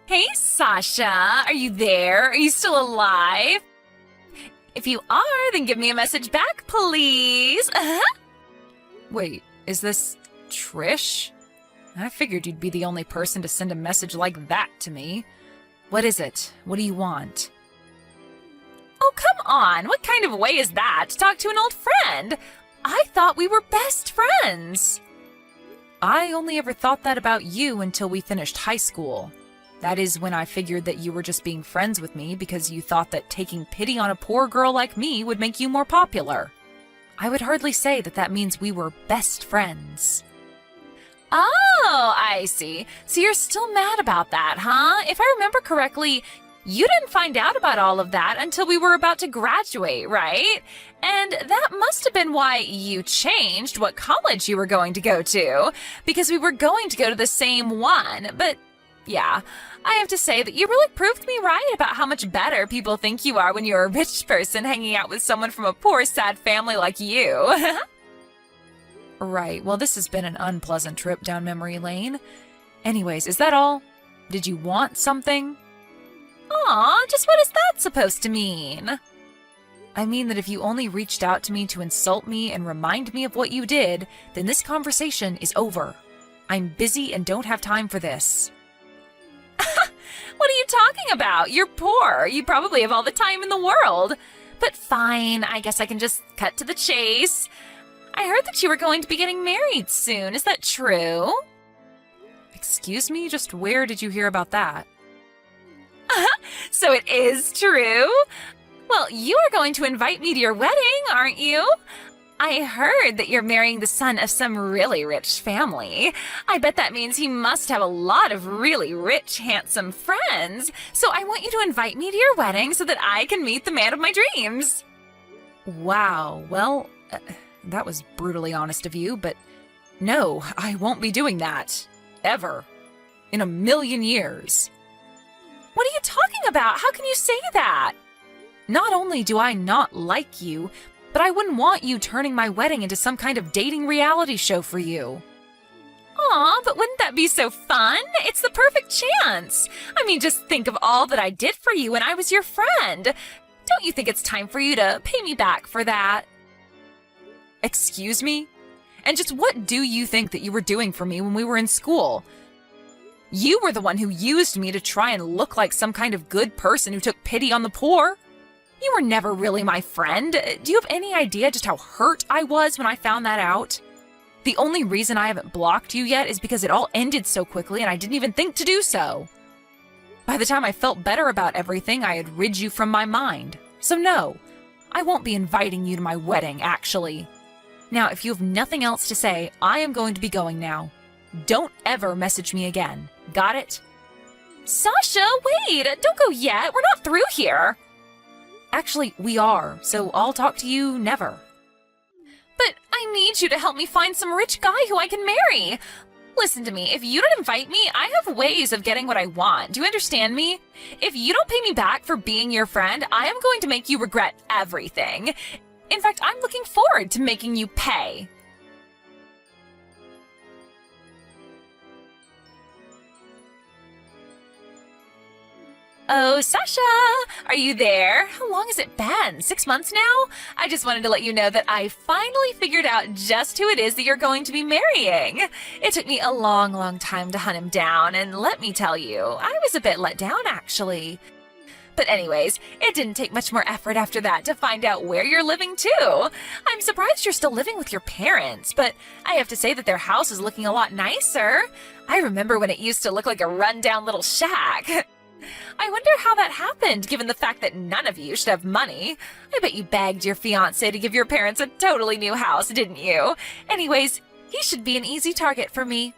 Hey, Sasha, are you there? Are you still alive? If you are, then give me a message back, please. Wait, is this Trish? I figured you'd be the only person to send a message like that to me. What is it? What do you want? Oh, come on. What kind of way is that to talk to an old friend? I thought we were best friends. I only ever thought that about you until we finished high school. That is when I figured that you were just being friends with me because you thought that taking pity on a poor girl like me would make you more popular. I would hardly say that that means we were best friends. Oh, I see. So you're still mad about that, huh? If I remember correctly, you didn't find out about all of that until we were about to graduate, right? And that must have been why you changed what college you were going to go to, because we were going to go to the same one. But yeah, I have to say that you really proved me right about how much better people think you are when you're a rich person hanging out with someone from a poor, sad family like you. Right, well, this has been an unpleasant trip down memory lane. Anyways, is that all? Did you want something? Aw, just what is that supposed to mean? I mean that if you only reached out to me to insult me and remind me of what you did, then this conversation is over. I'm busy and don't have time for this. What are you talking about? You're poor. You probably have all the time in the world. But fine, I guess I can just cut to the chase. I heard that you were going to be getting married soon. Is that true? Excuse me? Just where did you hear about that? So it is true? Well, you are going to invite me to your wedding, aren't you? I heard that you're marrying the son of some really rich family. I bet that means he must have a lot of really rich, handsome friends. So I want you to invite me to your wedding so that I can meet the man of my dreams. Wow, well, that was brutally honest of you, but no, I won't be doing that. Ever. In a million years. What are you talking about? How can you say that? Not only do I not like you, but I wouldn't want you turning my wedding into some kind of dating reality show for you. Aw, but wouldn't that be so fun? It's the perfect chance. I mean, just think of all that I did for you when I was your friend. Don't you think it's time for you to pay me back for that? Excuse me? And just what do you think that you were doing for me when we were in school? You were the one who used me to try and look like some kind of good person who took pity on the poor. You were never really my friend. Do you have any idea just how hurt I was when I found that out? The only reason I haven't blocked you yet is because it all ended so quickly and I didn't even think to do so. By the time I felt better about everything, I had rid you from my mind. So no, I won't be inviting you to my wedding, actually. Now, if you have nothing else to say, I am going to be going now. Don't ever message me again. Got it? Sasha, wait! Don't go yet! We're not through here! Actually, we are, so I'll talk to you never. But I need you to help me find some rich guy who I can marry. Listen to me, if you don't invite me, I have ways of getting what I want. Do you understand me? If you don't pay me back for being your friend, I am going to make you regret everything. In fact, I'm looking forward to making you pay. Oh, Sasha, are you there? How long has it been? 6 months now? I just wanted to let you know that I finally figured out just who it is that you're going to be marrying. It took me a long, long time to hunt him down, and let me tell you, I was a bit let down, actually. But anyways, it didn't take much more effort after that to find out where you're living, too. I'm surprised you're still living with your parents, but I have to say that their house is looking a lot nicer. I remember when it used to look like a rundown little shack. I wonder how that happened, given the fact that none of you should have money. I bet you begged your fiancé to give your parents a totally new house, didn't you? Anyways, he should be an easy target for me.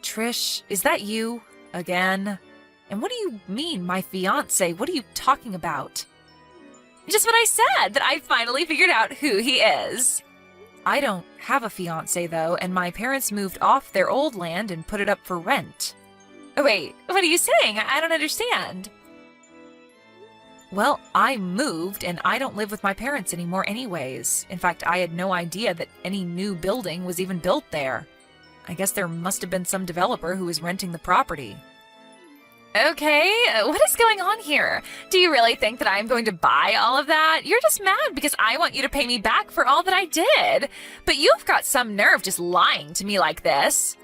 Trish, is that you? Again? And what do you mean, my fiancé? What are you talking about? Just what I said, that I finally figured out who he is. I don't have a fiancé, though, and my parents moved off their old land and put it up for rent. Wait, what are you saying? I don't understand. Well, I moved, and I don't live with my parents anymore anyways. In fact, I had no idea that any new building was even built there. I guess there must have been some developer who was renting the property. Okay, what is going on here? Do you really think that I'm going to buy all of that? You're just mad because I want you to pay me back for all that I did. But you've got some nerve just lying to me like this.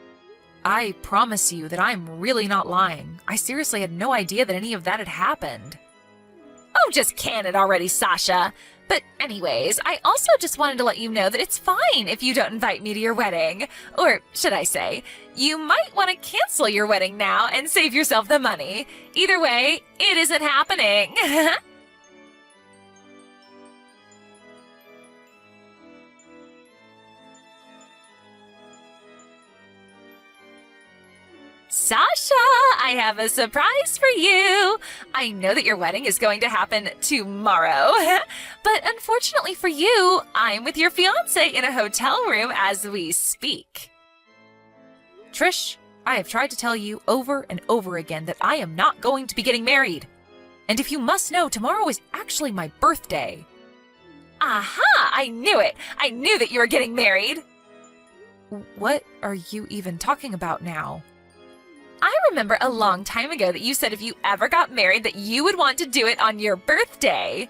I promise you that I'm really not lying. I seriously had no idea that any of that had happened. Oh, just can it already, Sasha. But anyways, I also just wanted to let you know that it's fine if you don't invite me to your wedding. Or should I say, you might want to cancel your wedding now and save yourself the money. Either way, it isn't happening. Sasha, I have a surprise for you. I know that your wedding is going to happen tomorrow, but unfortunately for you, I'm with your fiancé in a hotel room as we speak. Trish, I have tried to tell you over and over again that I am not going to be getting married. And if you must know, tomorrow is actually my birthday. Aha! I knew it! I knew that you were getting married! What are you even talking about now? I remember a long time ago that you said if you ever got married that you would want to do it on your birthday.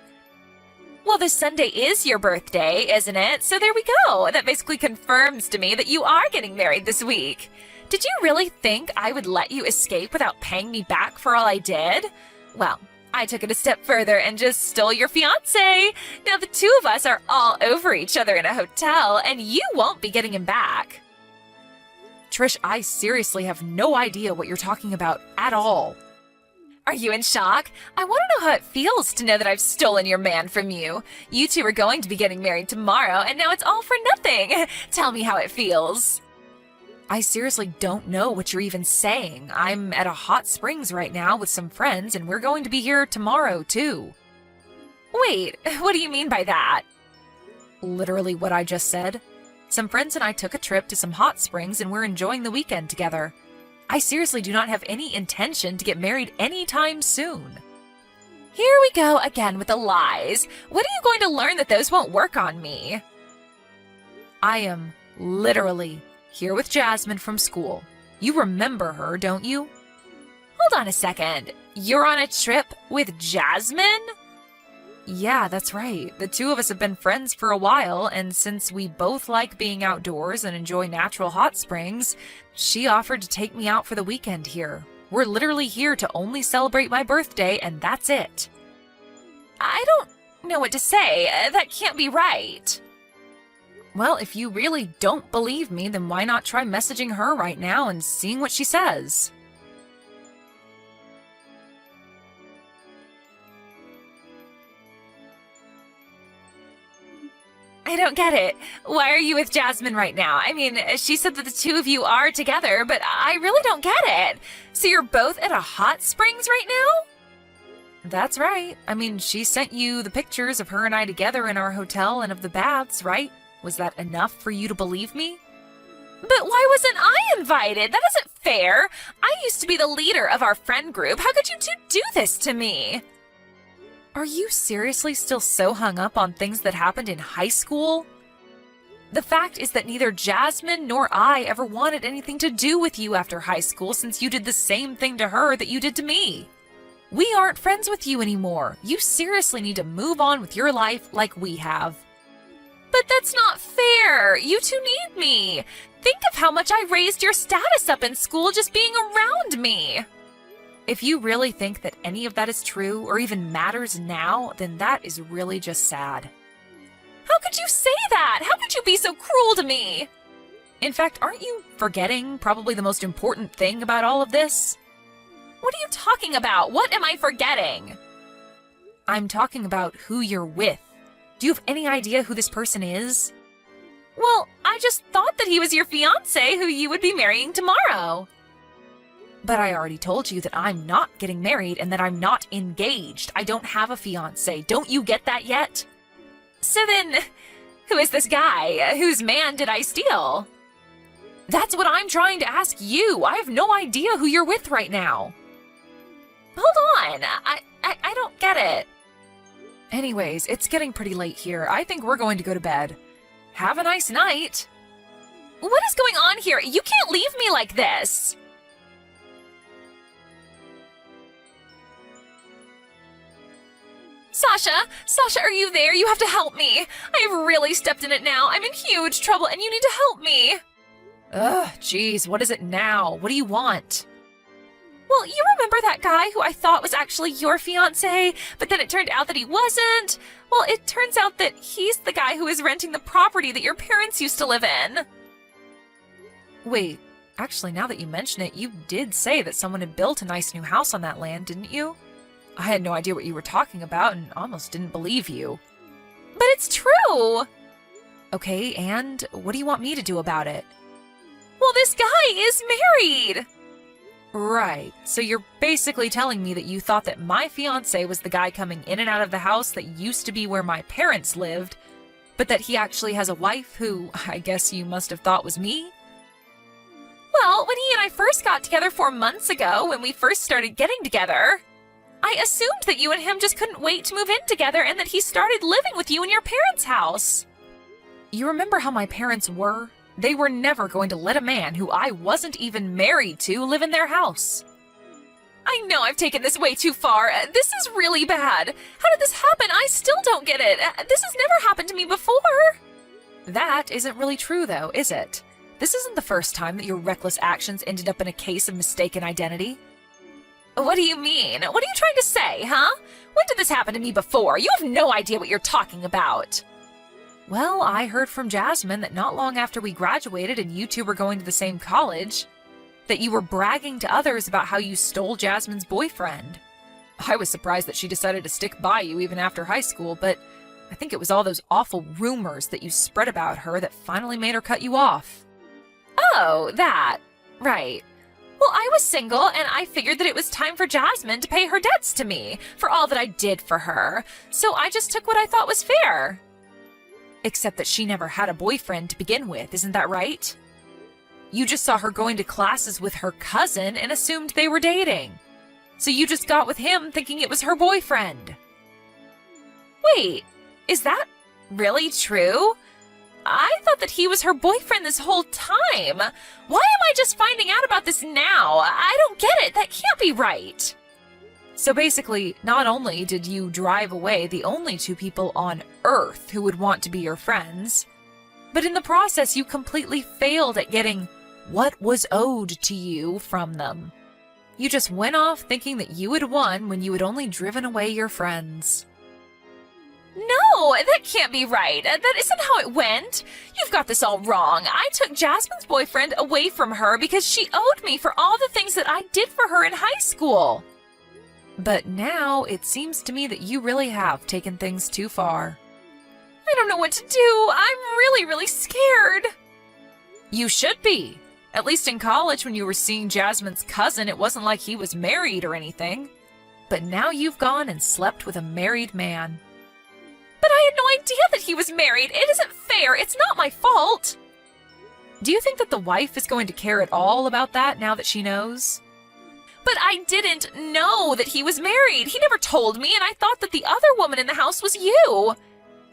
Well, this Sunday is your birthday, isn't it? So there we go. That basically confirms to me that you are getting married this week. Did you really think I would let you escape without paying me back for all I did? Well, I took it a step further and just stole your fiancé. Now the two of us are all over each other in a hotel, and you won't be getting him back. Trish, I seriously have no idea what you're talking about at all. Are you in shock? I want to know how it feels to know that I've stolen your man from you. You two are going to be getting married tomorrow, and now it's all for nothing. Tell me how it feels. I seriously don't know what you're even saying. I'm at a hot springs right now with some friends, and we're going to be here tomorrow, too. Wait, what do you mean by that? Literally what I just said. Some friends and I took a trip to some hot springs and we're enjoying the weekend together. I seriously do not have any intention to get married anytime soon. Here we go again with the lies. When are you going to learn that those won't work on me? I am literally here with Jasmine from school. You remember her, don't you? Hold on a second. You're on a trip with Jasmine? Yeah, that's right. The two of us have been friends for a while, and since we both like being outdoors and enjoy natural hot springs, she offered to take me out for the weekend here. We're literally here to only celebrate my birthday, and that's it. I don't know what to say. That can't be right. Well, if you really don't believe me, then why not try messaging her right now and seeing what she says? I don't get it. Why are you with Jasmine right now? I mean, she said that the two of you are together, but I really don't get it. So you're both at a hot springs right now? That's right. I mean, she sent you the pictures of her and I together in our hotel and of the baths, right? Was that enough for you to believe me? But why wasn't I invited? That isn't fair. I used to be the leader of our friend group. How could you two do this to me? Are you seriously still so hung up on things that happened in high school? The fact is that neither Jasmine nor I ever wanted anything to do with you after high school since you did the same thing to her that you did to me. We aren't friends with you anymore. You seriously need to move on with your life like we have. But that's not fair. You two need me. Think of how much I raised your status up in school just being around me. If you really think that any of that is true or even matters now, then that is really just sad. How could you say that? How could you be so cruel to me? In fact, aren't you forgetting probably the most important thing about all of this? What are you talking about? What am I forgetting? I'm talking about who you're with. Do you have any idea who this person is? Well, I just thought that he was your fiancé who you would be marrying tomorrow. But I already told you that I'm not getting married and that I'm not engaged. I don't have a fiancé. Don't you get that yet? So then, who is this guy? Whose man did I steal? That's what I'm trying to ask you. I have no idea who you're with right now. Hold on. I don't get it. Anyways, it's getting pretty late here. I think we're going to go to bed. Have a nice night. What is going on here? You can't leave me like this. Sasha, are you there? You have to help me. I have really stepped in it now. I'm in huge trouble and you need to help me. Ugh, geez, what is it now? What do you want? Well, you remember that guy who I thought was actually your fiancé, but then it turned out that he wasn't? Well, it turns out that he's the guy who is renting the property that your parents used to live in. Wait, actually, now that you mention it, you did say that someone had built a nice new house on that land, didn't you? I had no idea what you were talking about and almost didn't believe you. But it's true! Okay, and what do you want me to do about it? Well, this guy is married! Right, so you're basically telling me that you thought that my fiancé was the guy coming in and out of the house that used to be where my parents lived, but that he actually has a wife who I guess you must have thought was me? Well, when he and I first got together 4 months ago, when we first started getting together, I assumed that you and him just couldn't wait to move in together and that he started living with you in your parents' house. You remember how my parents were? They were never going to let a man who I wasn't even married to live in their house. I know I've taken this way too far. This is really bad. How did this happen? I still don't get it. This has never happened to me before. That isn't really true, though, is it? This isn't the first time that your reckless actions ended up in a case of mistaken identity. What do you mean? What are you trying to say, huh? When did this happen to me before? You have no idea what you're talking about. Well, I heard from Jasmine that not long after we graduated and you two were going to the same college, that you were bragging to others about how you stole Jasmine's boyfriend. I was surprised that she decided to stick by you even after high school, but I think it was all those awful rumors that you spread about her that finally made her cut you off. Oh, that. Right. Well, I was single, and I figured that it was time for Jasmine to pay her debts to me for all that I did for her, so I just took what I thought was fair. Except that she never had a boyfriend to begin with, isn't that right? You just saw her going to classes with her cousin and assumed they were dating. So you just got with him thinking it was her boyfriend. Wait, is that really true? I thought that he was her boyfriend this whole time. Why am I just finding out about this now? I don't get it. That can't be right. So basically, not only did you drive away the only 2 people on Earth who would want to be your friends, but in the process you completely failed at getting what was owed to you from them. You just went off thinking that you had won when you had only driven away your friends. No, that can't be right. That isn't how it went. You've got this all wrong. I took Jasmine's boyfriend away from her because she owed me for all the things that I did for her in high school. But now it seems to me that you really have taken things too far. I don't know what to do. I'm really scared. You should be. At least in college when you were seeing Jasmine's cousin, it wasn't like he was married or anything. But now you've gone and slept with a married man. But I had no idea that he was married. It isn't fair. It's not my fault. Do you think that the wife is going to care at all about that now that she knows? But I didn't know that he was married. He never told me, and I thought that the other woman in the house was you.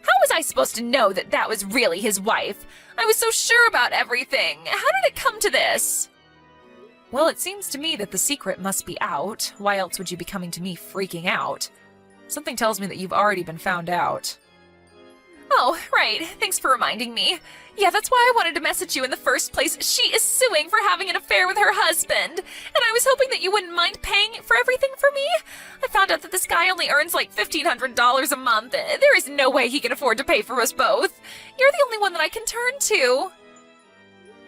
How was I supposed to know that that was really his wife? I was so sure about everything. How did it come to this? Well, it seems to me that the secret must be out. Why else would you be coming to me freaking out? Something tells me that you've already been found out. Oh, right. Thanks for reminding me. Yeah, that's why I wanted to message you in the first place. She is suing for having an affair with her husband, and I was hoping that you wouldn't mind paying for everything for me. I found out that this guy only earns like $1,500 a month. There is no way he can afford to pay for us both. You're the only one that I can turn to.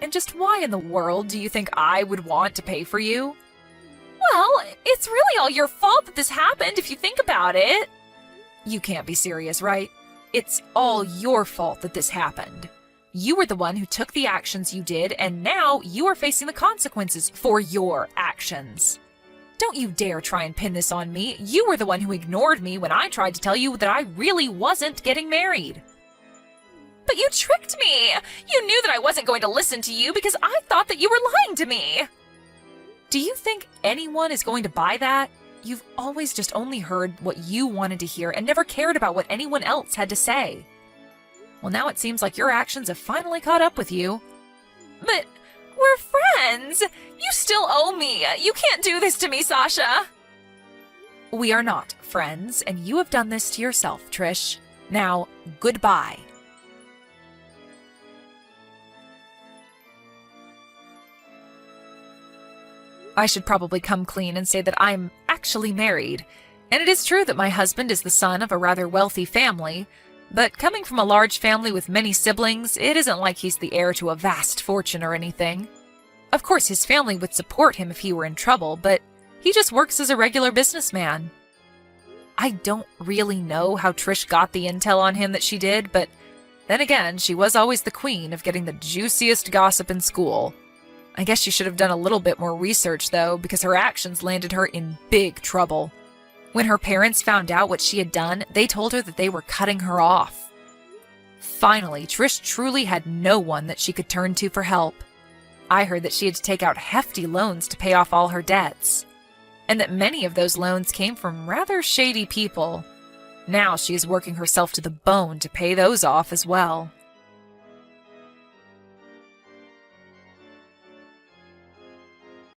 And just why in the world do you think I would want to pay for you? Well, it's really all your fault that this happened if you think about it. You can't be serious, right? It's all your fault that this happened. You were the one who took the actions you did, and now you are facing the consequences for your actions. Don't you dare try and pin this on me. You were the one who ignored me when I tried to tell you that I really wasn't getting married. But you tricked me! You knew that I wasn't going to listen to you because I thought that you were lying to me! Do you think anyone is going to buy that? You've always just only heard what you wanted to hear and never cared about what anyone else had to say. Well, now it seems like your actions have finally caught up with you. But we're friends! You still owe me! You can't do this to me, Sasha! We are not friends, and you have done this to yourself, Trish. Now, goodbye. I should probably come clean and say that I'm actually married. And it is true that my husband is the son of a rather wealthy family, but coming from a large family with many siblings, it isn't like he's the heir to a vast fortune or anything. Of course, his family would support him if he were in trouble, but he just works as a regular businessman. I don't really know how Trish got the intel on him that she did, but then again, she was always the queen of getting the juiciest gossip in school. I guess she should have done a little bit more research, though, because her actions landed her in big trouble. When her parents found out what she had done, they told her that they were cutting her off. Finally, Trish truly had no one that she could turn to for help. I heard that she had to take out hefty loans to pay off all her debts, and that many of those loans came from rather shady people. Now she is working herself to the bone to pay those off as well.